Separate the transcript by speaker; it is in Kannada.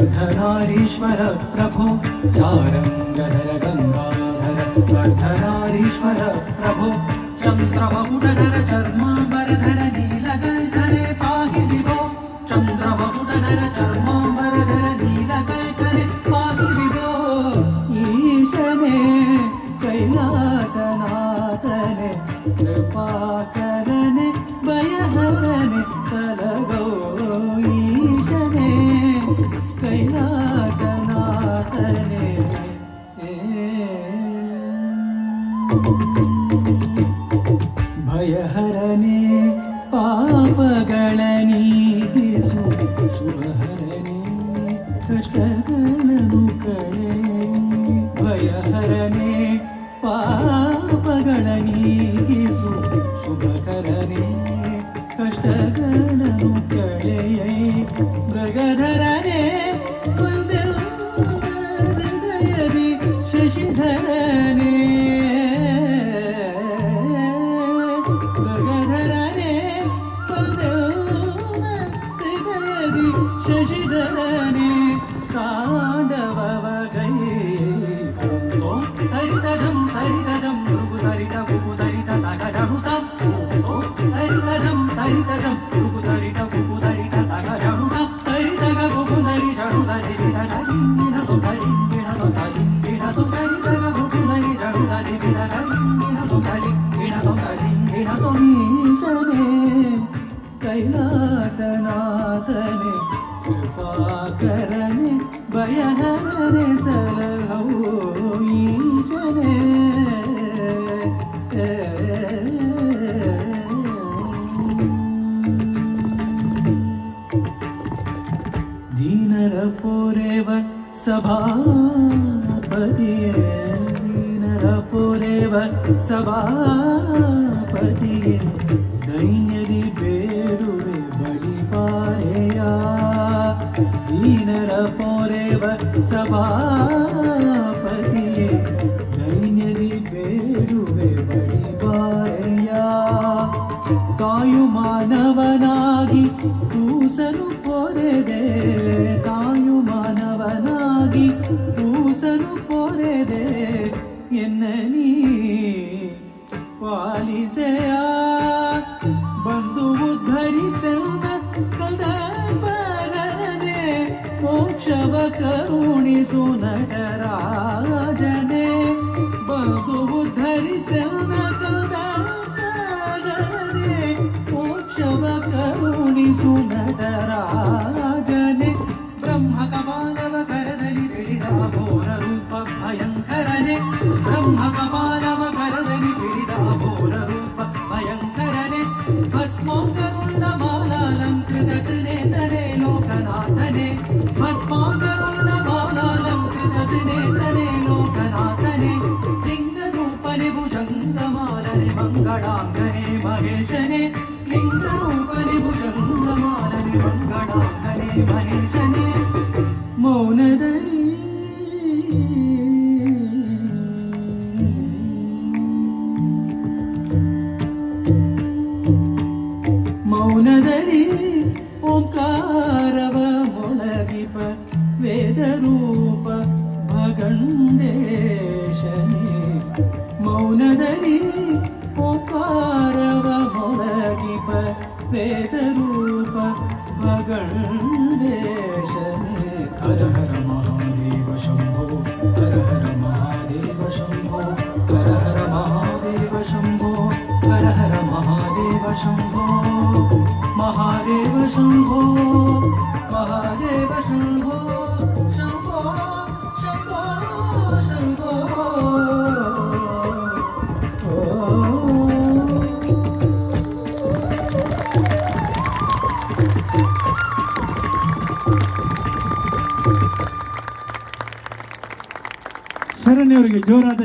Speaker 1: अर्धनारीश्वर प्रभो सारंगधर गंगाधर अर्धनारीश्वर प्रभो चंद्रमकुटधर चर्मांबरधर नीलकंठरे पाहि विभो चंद्रमकुटधर चर्मांबरधर नीलकंठरे पाहि विभो ईशने कैलासनाथने कृपाकरने भयहरने सलगो ईशने कैलासनाथने भयहरने पापगळनीगिसु शुभहरने कष्टಗಳನ್ನು ಕಳೆ ಭಯಹರನೆ ಪಾಪಗಳನೀಗಿಸು ಶುಭಕರನೆ ಕಷ್ಟಗಳನ್ನು ಕಳೆಯೈ ಮೃಗಧರನೆ ಹೃದಯದಿ ಶಶಿಧರನೆ ಮೃಗಧರನೆ ಹೃದಯದಿ ಶಶಿಧರನೆ ತಾಂಡವವ ಗೈ ಹರಿತಜಂ ಹರಿತಜಂ ಋಗುಧರಿತ ಕುಕುಧರಿತ ತಗಜಡುತಂ ಹರಿತಜಂ ಹರಿತಜಂ ಋಗುಧರಿತ ಕುಕುಧರಿತ ತಗಜಡುತಂ ಹರಿತಗ ಕುಕುಧರಿ ಜಡುಧರಿ ವಿಧಜಿಂಗಿಣ ತುಧರಿಂಗಿಣ ತುಧರಿಂಗಿಣ ತುಧರಿತಗ ಕುಕುಧರಿ ಜಡುಧರಿ ವಿಧಜಿಂಗಿಣ ತುಧರಿಂಗಿಣ ತುಧರಿಂಗಿಣ ತುಮೀಶನೆ ಕೈಲಾಸನಾಥನೆ कृपाकरने भयहरने सलहौ ईशने दीनर पोरेव सभापतिये दीनर पोरेव सभापतिये दैन्यदि ಬೇಡುವೆ ಬಳಿಪಾರೆಯ ದೀನರ ಪೋರೆವ ಸಭಾಪತಿಯೇ ದೈನ್ಯದಿ ಬೇಡುವೆ ಬಳಿಪಾರೆಯ ಕಾಯು ಮಾನವನಾಗಿ ಕೂಸನು ಪೊರೆದೆ ಕಾಯು ಮಾನವನಾಗಿ ಕೂಸನು ಪೊರೆದೆ ಎನ್ನನೀ ಪಾಲಿಸೆಯ ಬಂದು ಉದ್ಧರಿಸೆಂದ ಕದಪರನೆ ಮೋಕ್ಷವ ಕರುಣಿಸು ನಟರಾಜನೆ ಬಂದು ಉದ್ಧರಿಸೆಂದ ಕದಪರನೆ ಮೋಕ್ಷವ ಕರುಣಿಸು ನಟರಾಜನೆ ಬ್ರಹ್ಮ ಕಮಾನವ ಕರದಲ್ಲಿ ಬಿಡಿದ ಘೋರ ರೂಪ ಭಯಂಕರನೆ ಬ್ರಹ್ಮ ಕಮಾನವ ಕರದಲ್ಲಿ ಬಿಡಿದ ಘೋರ ರೂಪ ಭಯಂಕರನೆ ಭಸ್ಮಾಂಗರುಂಡ ಮಾಲಾಲಂಕೃತನೆ ತನೆ ಲೋಕನಾಥನೆ ಭಸ್ಮಾಂಗರುಂಡ ಮಾಲಾಲಂಕೃತನೆ ತನೆ ಲೋಕನಾಥನೆ ಲಿಂಗರೂಪನೆ ಭುಜಂಗಮಾಲನೆ ಮಂಗಳಾಂಗನೆ ಮಹೇಶನೆ ಲಿಂಗರೂಪನೆ ಭುಜಂಗಮಾಲನೆ ಮಂಗಳಾಂಗನೆ ಮಹೇಶನೆ ಮೌನದಲ್ಲಿ ಮೌನದಲ್ಲಿ ಓಂಕಾರವ ಮೊಳಗಿಪ ವೇದರೂಪ ಭಗಂಡೇಶನೇ ಮೌನದಲ್ಲಿ ಓಂಕಾರವ ಮೊಳಗಿಪ ವೇದರೂಪ ಭಗಂಡೇಶನೇ ಹರ ಹರ ಮಹಾದೇವ ಶಂಭೋ ಹರ ಹರ ಮಹಾದೇವ ಶಂಭೋ ಹರ ಹರ ಮಹಾದೇವ ಶಂಭೋ ಹರ ಹರ ಮಹಾದೇವ ಶಂಭೋ ಮಹಾದೇವ ಶಂಭೋ ಮಹಾದೇವ ಶಂಭೋ ಶಂಭೋ ಶಂಭೋ ಶಂಭೋ
Speaker 2: ಶರಣ್ಯವರಿಗೆ ಜೋರಾದ